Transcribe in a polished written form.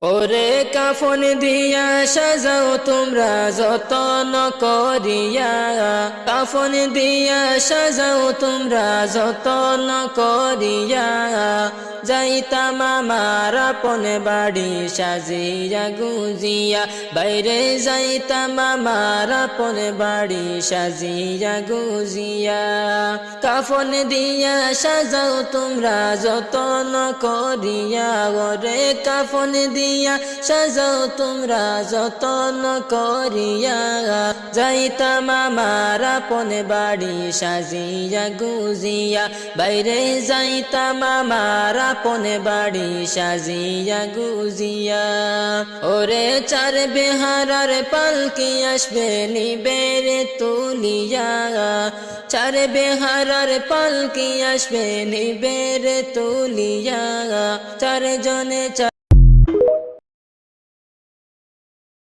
ওরে কাফন দিয়া সাজাও তোমরা যতন করিয়া, কাফন দিয়া সাজাও তোমরা যতন করিয়া, যাইতাম আমার আপন বাড়ি সাজিয়া গুজিয়া, বাইরে যাইতাম আমার আপন বাড়ি সাজিয়া গুজিয়া। কাফন দিয়া সাজাও তোমরা যতন করিয়া, ওরে কাফন দিয়া সাজাও তোমরা যতন করিয়া, যাইতাম আমার আপন বাড়ি সাজিয়া গুজিয়া, বাইরে যাইতাম আমার আপন বাড়ি সাজিয়া গুজিয়া। ওরে চার বেহারার পালকি আসবে নিবেরে তুলিয়া, চার বেহারার পালকি আসবে নিবেরে তুলিয়া, চার জনে